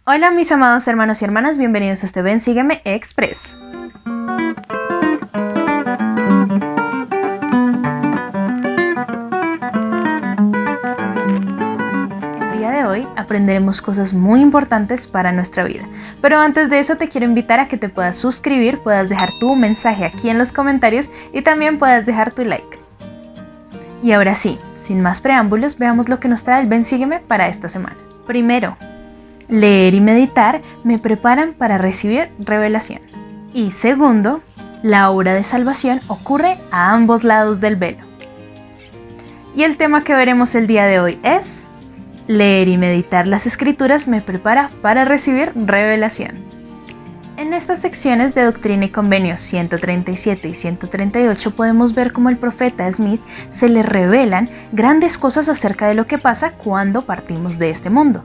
Hola mis amados hermanos y hermanas, bienvenidos a este Ven Sígueme Express. El día de hoy aprenderemos cosas muy importantes para nuestra vida, pero antes de eso te quiero invitar a que te puedas suscribir, puedas dejar tu mensaje aquí en los comentarios y también puedas dejar tu like. Y ahora sí, sin más preámbulos, veamos lo que nos trae el Ven Sígueme para esta semana. Primero, leer y meditar me preparan para recibir revelación. Y segundo, la obra de salvación ocurre a ambos lados del velo. Y el tema que veremos el día de hoy es: leer y meditar las Escrituras me prepara para recibir revelación. En estas secciones de Doctrina y Convenios 137 y 138 podemos ver cómo al profeta Smith se le revelan grandes cosas acerca de lo que pasa cuando partimos de este mundo.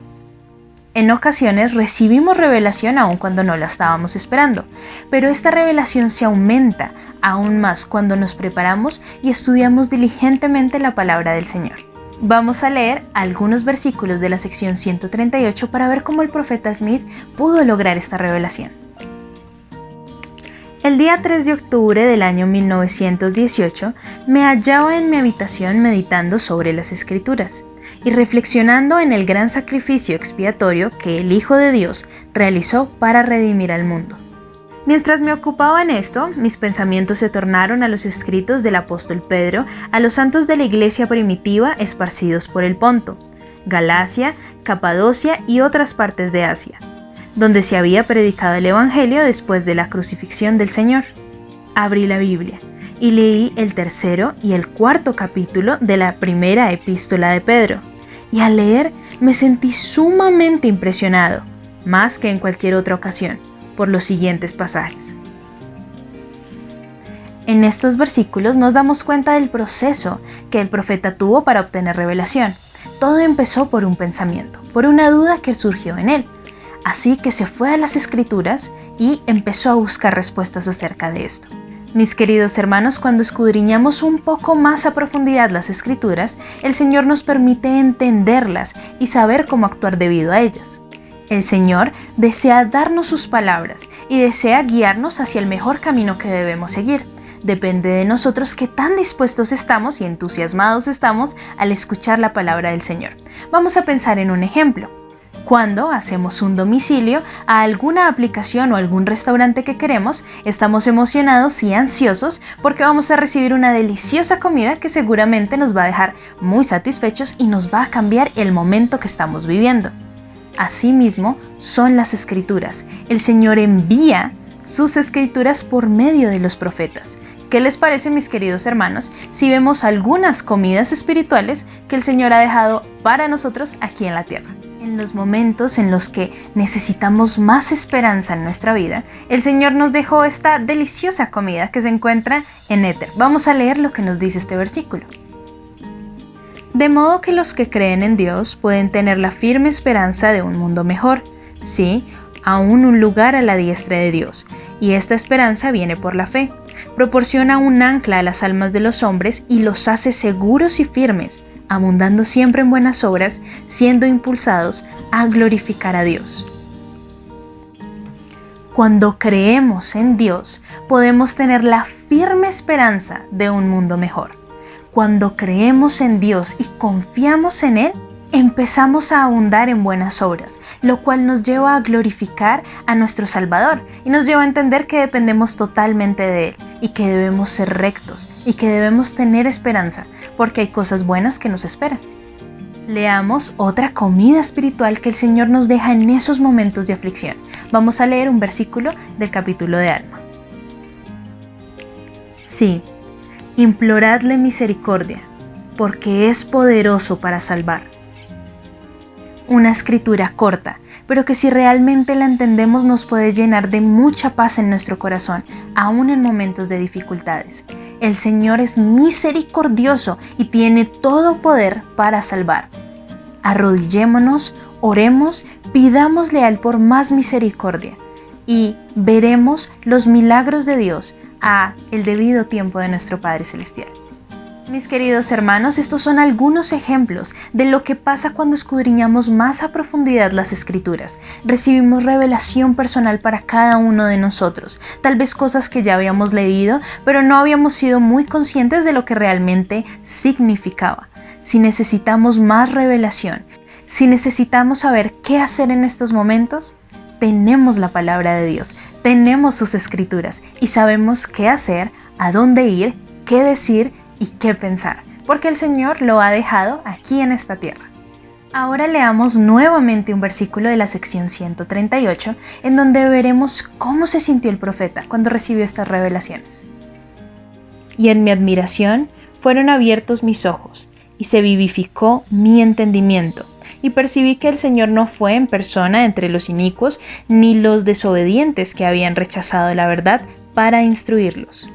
En ocasiones recibimos revelación aun cuando no la estábamos esperando, pero esta revelación se aumenta aún más cuando nos preparamos y estudiamos diligentemente la palabra del Señor. Vamos a leer algunos versículos de la sección 138 para ver cómo el profeta Smith pudo lograr esta revelación. El día 3 de octubre del año 1918 me hallaba en mi habitación meditando sobre las Escrituras y reflexionando en el gran sacrificio expiatorio que el Hijo de Dios realizó para redimir al mundo. Mientras me ocupaba en esto, mis pensamientos se tornaron a los escritos del apóstol Pedro a los santos de la iglesia primitiva esparcidos por el Ponto, Galacia, Capadocia y otras partes de Asia, donde se había predicado el Evangelio después de la crucifixión del Señor. Abrí la Biblia y leí el tercero y el cuarto capítulo de la primera epístola de Pedro, y al leer me sentí sumamente impresionado, más que en cualquier otra ocasión, por los siguientes pasajes. En estos versículos nos damos cuenta del proceso que el profeta tuvo para obtener revelación. Todo empezó por un pensamiento, por una duda que surgió en él. Así que se fue a las Escrituras y empezó a buscar respuestas acerca de esto. Mis queridos hermanos, cuando escudriñamos un poco más a profundidad las Escrituras, el Señor nos permite entenderlas y saber cómo actuar debido a ellas. El Señor desea darnos sus palabras y desea guiarnos hacia el mejor camino que debemos seguir. Depende de nosotros qué tan dispuestos estamos y entusiasmados estamos al escuchar la palabra del Señor. Vamos a pensar en un ejemplo. Cuando hacemos un domicilio a alguna aplicación o algún restaurante que queremos, estamos emocionados y ansiosos porque vamos a recibir una deliciosa comida que seguramente nos va a dejar muy satisfechos y nos va a cambiar el momento que estamos viviendo. Asimismo, son las Escrituras. El Señor envía sus Escrituras por medio de los profetas. ¿Qué les parece, mis queridos hermanos, si vemos algunas comidas espirituales que el Señor ha dejado para nosotros aquí en la tierra? En los momentos en los que necesitamos más esperanza en nuestra vida, el Señor nos dejó esta deliciosa comida que se encuentra en éter. Vamos a leer lo que nos dice este versículo. De modo que los que creen en Dios pueden tener la firme esperanza de un mundo mejor, sí, aún un lugar a la diestra de Dios, y esta esperanza viene por la fe. Proporciona un ancla a las almas de los hombres y los hace seguros y firmes, abundando siempre en buenas obras, siendo impulsados a glorificar a Dios. Cuando creemos en Dios, podemos tener la firme esperanza de un mundo mejor. Cuando creemos en Dios y confiamos en Él, empezamos a abundar en buenas obras, lo cual nos lleva a glorificar a nuestro Salvador y nos lleva a entender que dependemos totalmente de Él y que debemos ser rectos y que debemos tener esperanza porque hay cosas buenas que nos esperan. Leamos otra comida espiritual que el Señor nos deja en esos momentos de aflicción. Vamos a leer un versículo del capítulo de Alma. Sí, imploradle misericordia, porque es poderoso para salvar. Una escritura corta, pero que si realmente la entendemos nos puede llenar de mucha paz en nuestro corazón, aún en momentos de dificultades. El Señor es misericordioso y tiene todo poder para salvar. Arrodillémonos, oremos, pidámosle a Él por más misericordia y veremos los milagros de Dios a el debido tiempo de nuestro Padre Celestial. Mis queridos hermanos, estos son algunos ejemplos de lo que pasa cuando escudriñamos más a profundidad las Escrituras. Recibimos revelación personal para cada uno de nosotros, tal vez cosas que ya habíamos leído, pero no habíamos sido muy conscientes de lo que realmente significaba. Si necesitamos más revelación, si necesitamos saber qué hacer en estos momentos, tenemos la palabra de Dios, tenemos sus Escrituras y sabemos qué hacer, a dónde ir, qué decir y qué pensar, porque el Señor lo ha dejado aquí en esta tierra. Ahora leamos nuevamente un versículo de la sección 138, en donde veremos cómo se sintió el profeta cuando recibió estas revelaciones. Y en mi admiración fueron abiertos mis ojos, y se vivificó mi entendimiento, y percibí que el Señor no fue en persona entre los inicuos, ni los desobedientes que habían rechazado la verdad para instruirlos.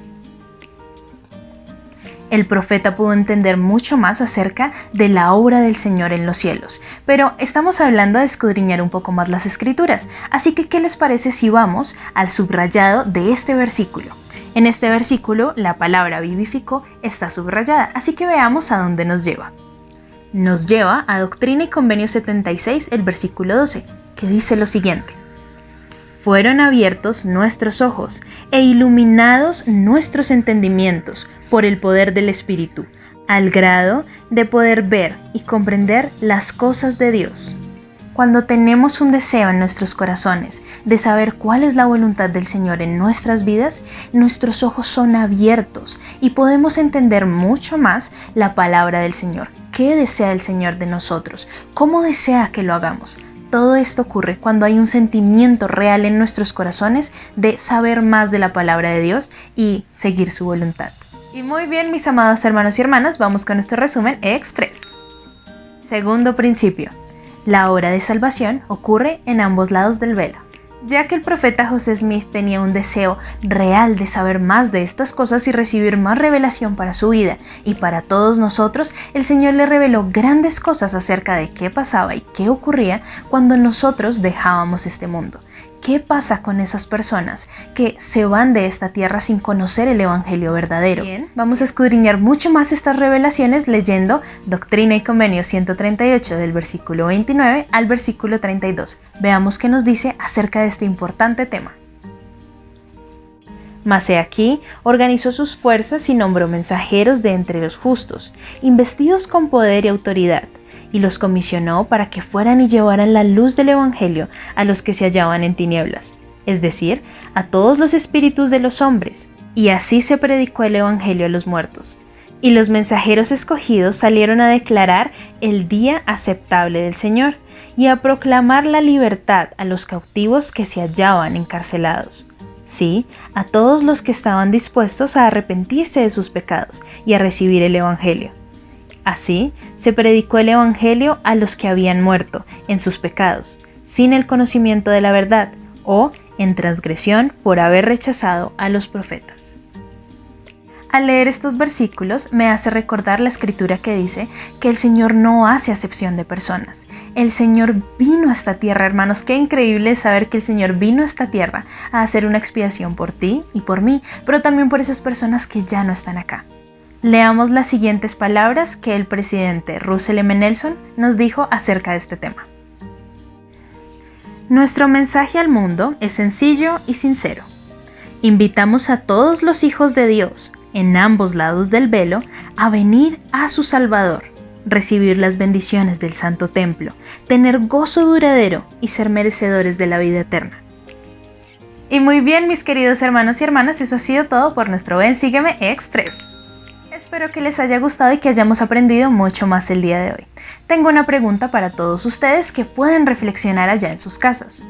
El profeta pudo entender mucho más acerca de la obra del Señor en los cielos, pero estamos hablando de escudriñar un poco más las Escrituras, así que ¿qué les parece si vamos al subrayado de este versículo? En este versículo la palabra vivificó está subrayada, así que veamos a dónde nos lleva. Nos lleva a Doctrina y Convenio 76, el versículo 12, que dice lo siguiente: fueron abiertos nuestros ojos e iluminados nuestros entendimientos por el poder del Espíritu, al grado de poder ver y comprender las cosas de Dios. Cuando tenemos un deseo en nuestros corazones de saber cuál es la voluntad del Señor en nuestras vidas, nuestros ojos son abiertos y podemos entender mucho más la palabra del Señor. ¿Qué desea el Señor de nosotros? ¿Cómo desea que lo hagamos? Todo esto ocurre cuando hay un sentimiento real en nuestros corazones de saber más de la palabra de Dios y seguir su voluntad. Y muy bien, mis amados hermanos y hermanas, vamos con nuestro resumen express. Segundo principio. La obra de salvación ocurre en ambos lados del velo. Ya que el profeta José Smith tenía un deseo real de saber más de estas cosas y recibir más revelación para su vida y para todos nosotros, el Señor le reveló grandes cosas acerca de qué pasaba y qué ocurría cuando nosotros dejábamos este mundo. ¿Qué pasa con esas personas que se van de esta tierra sin conocer el Evangelio verdadero? Bien, vamos a escudriñar mucho más estas revelaciones leyendo Doctrina y Convenio 138 del versículo 29 al versículo 32. Veamos qué nos dice acerca de este importante tema. Mas he aquí, organizó sus fuerzas y nombró mensajeros de entre los justos, investidos con poder y autoridad, y los comisionó para que fueran y llevaran la luz del Evangelio a los que se hallaban en tinieblas, es decir, a todos los espíritus de los hombres, y así se predicó el Evangelio a los muertos. Y los mensajeros escogidos salieron a declarar el día aceptable del Señor, y a proclamar la libertad a los cautivos que se hallaban encarcelados. Sí, a todos los que estaban dispuestos a arrepentirse de sus pecados y a recibir el Evangelio. Así, se predicó el Evangelio a los que habían muerto en sus pecados, sin el conocimiento de la verdad, o en transgresión por haber rechazado a los profetas. Al leer estos versículos me hace recordar la escritura que dice que el Señor no hace acepción de personas. El Señor vino a esta tierra, hermanos. Qué increíble saber que el Señor vino a esta tierra a hacer una expiación por ti y por mí, pero también por esas personas que ya no están acá. Leamos las siguientes palabras que el presidente Russell M. Nelson nos dijo acerca de este tema. Nuestro mensaje al mundo es sencillo y sincero. Invitamos a todos los hijos de Dios, en ambos lados del velo, a venir a su Salvador, recibir las bendiciones del Santo Templo, tener gozo duradero y ser merecedores de la vida eterna. Y muy bien, mis queridos hermanos y hermanas, eso ha sido todo por nuestro Ven Sígueme Express. Espero que les haya gustado y que hayamos aprendido mucho más el día de hoy. Tengo una pregunta para todos ustedes que pueden reflexionar allá en sus casas.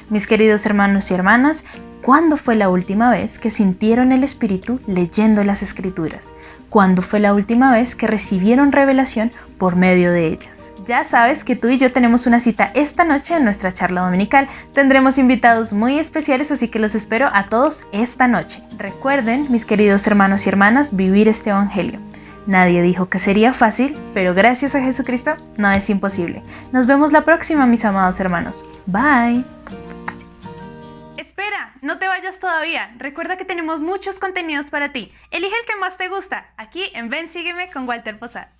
Mis queridos hermanos y hermanas, ¿cuándo fue la última vez que sintieron el Espíritu leyendo las Escrituras? ¿Cuándo fue la última vez que recibieron revelación por medio de ellas? Ya sabes que tú y yo tenemos una cita esta noche en nuestra charla dominical. Tendremos invitados muy especiales, así que los espero a todos esta noche. Recuerden, mis queridos hermanos y hermanas, vivir este Evangelio. Nadie dijo que sería fácil, pero gracias a Jesucristo nada es imposible. Nos vemos la próxima, mis amados hermanos. Bye. Espera. no te vayas todavía. Recuerda que tenemos muchos contenidos para ti. Elige el que más te gusta, aquí en Ven Sígueme con Walter Posada.